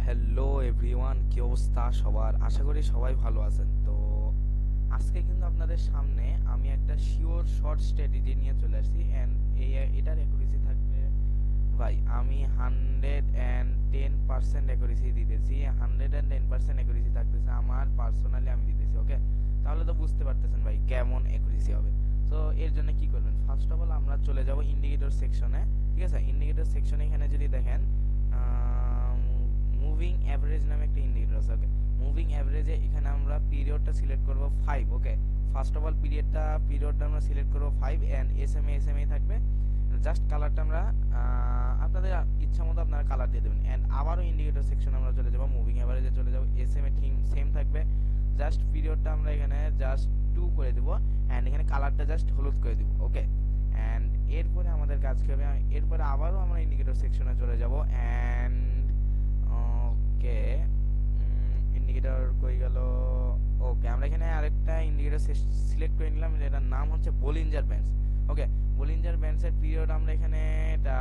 Hello everyone, কি অবস্থা সবার? আশা করি সবাই ভালো আছেন। তো আজকে কিন্তু আপনাদের সামনে আমি একটা শিওর শর্ট স্ট্র্যাটেজি নিয়ে চলে আসছি অ্যান্ড এটার অ্যাকুরেসি থাকবে ভাই। আমি 110% অ্যাকুরেসি দিতেছি, 110% অ্যাকুরেসি থাকতেছে আমার পার্সোনালি, আমি দিতেছি। ওকে, তাহলে তো বুঝতে পারতেছেন ভাই কেমন অ্যাকুরেসি হবে। তো এর জন্য কি করবেন, ফার্স্ট অফ অল আমরা চলে যাব ইন্ডিকেটর সেকশনে। ঠিক আছে, ইন্ডিকেটর সেকশনে এখানে যদি দেখেন মুভিং অ্যাভারেজ নামে একটা ইন্ডিকেটর আছে। ওকে, মুভিং অ্যাভারেজে এখানে আমরা পিরিয়ডটা সিলেক্ট করব 5। ওকে, ফার্স্ট অফ অল পিরিয়ডটা আমরা সিলেক্ট করব 5 এন্ড এসএমএ থাকবে। জাস্ট কালারটা আমরা আপনাদের ইচ্ছা মতো আপনারা কালার দিয়ে দেবেন। এন্ড আবারও ইন্ডিকেটর সেকশন আমরা চলে যাব, মুভিং অ্যাভারেজে চলে যাব, এসএমএ থিম সেম থাকবে। জাস্ট পিরিয়ডটা আমরা এখানে জাস্ট 2 করে দেব এন্ড এখানে কালারটা জাস্ট হলুদ করে দেব। ওকে, এন্ড এরপরে আমাদের কাজ কি হবে, এরপরে আবারও আমরা ইন্ডিকেটর সেকশনে চলে যাব এন্ড ওকে, ইন্ডিকেটর কই গেল? ওকে, আমরা এখানে আরেকটা ইন্ডিকেটর সিলেক্ট করে নিলাম, যেটার নাম হচ্ছে বলিঞ্জার ব্যান্ডস। ওকে, বলিঞ্জার ব্যান্ডসের পিরিয়ড আমরা এখানে এটা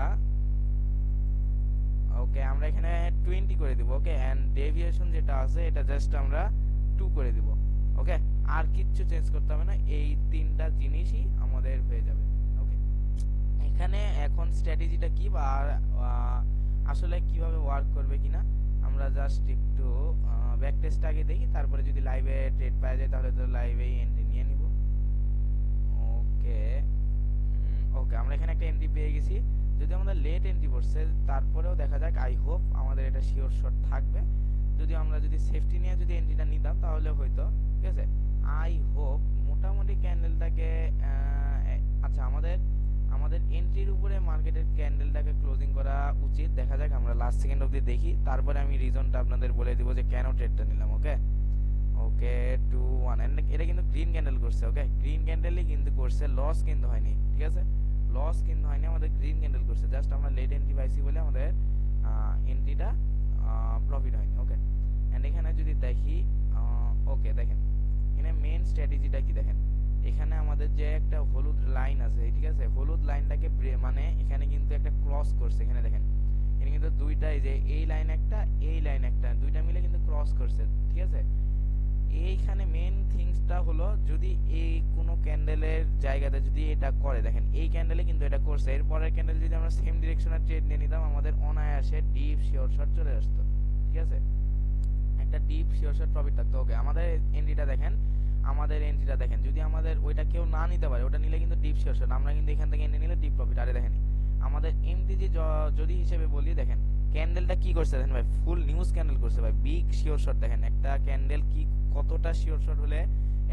ওকে আমরা এখানে 20 করে দিব। ওকে, এন্ড ডেভিয়েশন যেটা আছে এটা জাস্ট আমরা 2 করে দিব। ওকে, আর কিচ্ছু চেঞ্জ করতে হবে না, এই তিনটা জিনিসই আমাদের হয়ে যাবে। ওকে, এখানে এখন স্ট্র্যাটেজিটা কি বা আসলে কিভাবে ওয়ার্ক করবে কিনা আমরা জাস্ট একটু ব্যাক টেস্ট আগে দেখি, তারপরে যদি লাইভে ট্রেড পাওয়া যায় তাহলে তো লাইভেই এন্ট্রি নিয়ে নিব। ওকে, ওকে, আমরা এখানে একটা এন্ট্রি পেয়ে গেছি। যদি আমাদের লেট এন্ট্রি পড়ছে তারপরেও দেখা যাক, আই হোপ আমাদের এটা শিওর শট থাকবে। যদি আমরা সেফটি নিয়ে এন্ট্রিটা নিতাম তাহলে হয়তো ঠিক আছে। আই হোপ মোটামুটি ক্যান্ডেলটাকে আচ্ছা, আমাদের আমাদের এন্ট্রির উপরে মার্কেটের ক্যান্ডেলটাকে ক্লোজিং করা উচিত। দেখা যাক, আমরা লাস্ট সেকেন্ড অবধি দেখি, তারপরে আমি রিজনটা আপনাদের বলে দিব যে কেন ট্রেডটা নিলাম। ওকে, ওকে 2 1 এন্ড এটা কিন্তু গ্রিন ক্যান্ডেল করছে। ওকে, গ্রিন ক্যান্ডেলই কিন্তু করছে, লস কিন্তু হয়নি। ঠিক আছে, লস কিন্তু হয়নি, আমাদের গ্রিন ক্যান্ডেল করছে। জাস্ট আমরা লেট এন্ট্রি পাইছি বলে আমাদের এন্ট্রিটা প্রফিট হয়নি। ওকে, এন্ড এখানে যদি দেখি ওকে দেখেন এখানে মেইন স্ট্র্যাটেজিটা কি দেখেন, এখানে আমাদের যে একটা হলুদ লাইন আছে, ঠিক আছে, হলুদ লাইনটাকে মানে এখানে কিন্তু একটা ক্রস করছে। এখানে দেখেন এখানে কিন্তু দুইটাই, যে এই লাইন একটা এই লাইন একটা, দুইটা মিলে কিন্তু ক্রস করছে। ঠিক আছে, এইখানে মেন থিংসটা হলো যদি এই কোনো ক্যান্ডেলের জায়গাতে যদি এটা করে, দেখেন এই ক্যান্ডেলে কিন্তু এটা করছে, এর পরের ক্যান্ডেল যদি আমরা সেম ডিরেকশনে ট্রেড নিয়ে নিতাম আমাদের অনায়াসে ডিপ শিওর শট চলে আসতো। ঠিক আছে, একটা ডিপ শিওর শট প্রফিট থাকতো। ওকে, আমাদের এন্ট্রিটা দেখেন, যদি আমাদের ওইটা কেউ না নিতে পারে, ওটা নিলে কিন্তু ডিপ শিওর শট, আমরা কিন্তু এখান থেকে এন্ট্রি নিলে ডিপ প্রফিট। আরে দেখেন আমাদের এমটিজি যদি হিসেবে বলি, দেখেন ক্যান্ডেলটা কি করছে দেখেন ভাই, ফুল নিউজ ক্যান্ডেল করছে ভাই, বিগ শিওর শট। দেখেন একটা ক্যান্ডেল কি কতটা শিওর শট হলে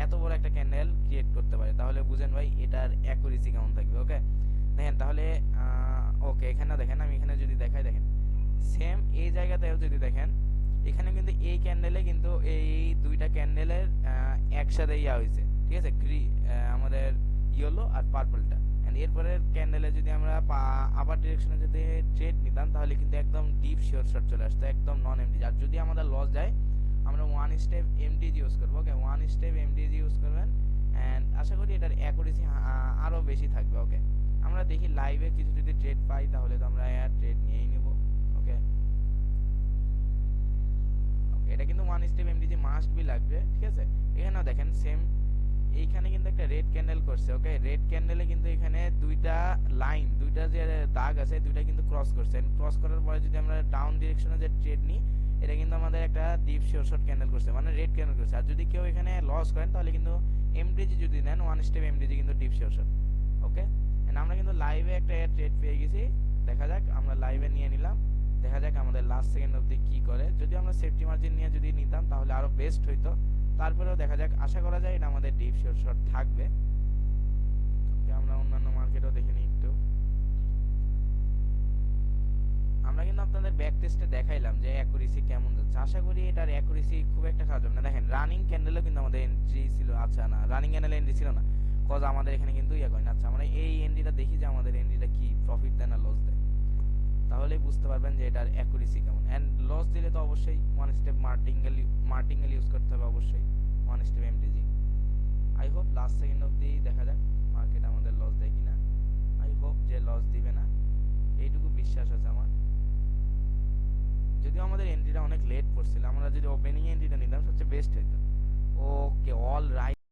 এত বড় একটা ক্যান্ডেল ক্রিয়েট করতে পারে, তাহলে বুঝেন ভাই এটার অ্যাকুরেসি কেমন থাকবে। ওকে, দেখেন তাহলে ওকে এখানে দেখেন, আমি এখানে যদি দেখাই, দেখেন সেম এই জায়গাতেও যদি দেখেন, এখানে কিন্তু এই ক্যান্ডেলে কিন্তু এই দুইটা ক্যান্ডেলের একসাথে ইয়া হয়েছে। ঠিক আছে, আমাদের ইয়েলো আর পার্পলটা, এন্ড এরপরের ক্যান্ডেলে যদি আমরা আবার ডিরেকশনে যদি ট্রেড নিতাম তাহলে কিন্তু একদম ডিপ শিওর শট চলে আসতো, একদম নন এমডি। আর যদি আমাদের লস যায় আমরা ওয়ান স্টেপ এমডিজি ইউজ করবো। ওকে, ওয়ান স্টেপ এমডিজি ইউজ করবেন এন্ড আশা করি এটার অ্যাকুরেসি আরও বেশি থাকবে। ওকে, আমরা দেখি লাইভে কিছু যদি ট্রেড পাই তাহলে তো আমরা ট্রেড নিয়েই নেব। ওকে, এটা কিন্তু one step MDG must be লাগবে। ঠিক আছে, এখানেও দেখেন সেম, এইখানে কিন্তু একটা রেড ক্যান্ডেল করছে। ওকে, রেড ক্যান্ডেলে কিন্তু এখানে দুইটা লাইন, দুইটা যে দাগ আছে দুইটা কিন্তু ক্রস করছে। ক্রস করার পরে যদি আমরা ডাউন ডিরেকশনে যে ট্রেড নিই, এটা কিন্তু আমাদের একটা ডিপ শিওর শট ক্যান্ডেল করছে, মানে রেড ক্যান্ডেল করছে। আর যদি কেউ এখানে লস করেন তাহলে কিন্তু এমডিজি যদি নেন, ওয়ান স্টেপ এমডিজি কিন্তু ডিপ শিওর শট। ওকে, আমরা কিন্তু লাইভে একটা ট্রেড পেয়ে গেছি, দেখা যাক আমরা লাইভে নিয়ে নিলাম, দেখা যাক আমাদের লাস্ট সেকেন্ড অবধি কি করে। যদি আমরা সেফটি মার্জিন নিয়ে যদি নিতাম তাহলে আরো বেস্ট হইতো, তারপরেও দেখা যাক, আশা করা যায় এটা আমাদের ডিপ শিওর শট থাকবে। ওকে, আমরা অন্যান্য মার্কেটও দেখে নিই একটু। আমরা কিন্তু আপনাদের ব্যাক টেস্টে দেখাইলাম যে অ্যাকুরেসি কেমন যাচ্ছে, আশা করি এটার অ্যাকুরেসি খুব একটা খারাপ যাবে না। দেখেন রানিং ক্যান্ডেলও কিন্তু আমাদের এন্ট্রি ছিল, আচ্ছা না রানিং ক্যান্ডেলে এন্ট্রি ছিল না, কজ আমাদের এখানে কিন্তু ইয়া করেন। আচ্ছা, আমরা এই এন্ট্রিটা দেখি যে আমাদের এন্ট্রিটা কি প্রফিট দেয় না লস দেয়, তাহলেই বুঝতে পারবেন যে এটার অ্যাকুরেসি কেমন। এন্ড লস দিলে তো অবশ্যই ওয়ান স্টেপ মার্টিঙ্গেল ইউজ করতে হবে, অবশ্যই one step MDG. I hope last second অবধি দেখা যাক মার্কেট আমাদের লস দেয় কিনা, আই হোপ যে লস দিবে না, এইটুকু বিশ্বাস আছে আমার। যদিও আমাদের এন্ট্রিটা অনেক লেট পড়ছিল, আমরা যদি ওপেনিং এন্ট্রিটা নিতাম সবচেয়ে বেস্ট হতো। ওকে, অল রাইট।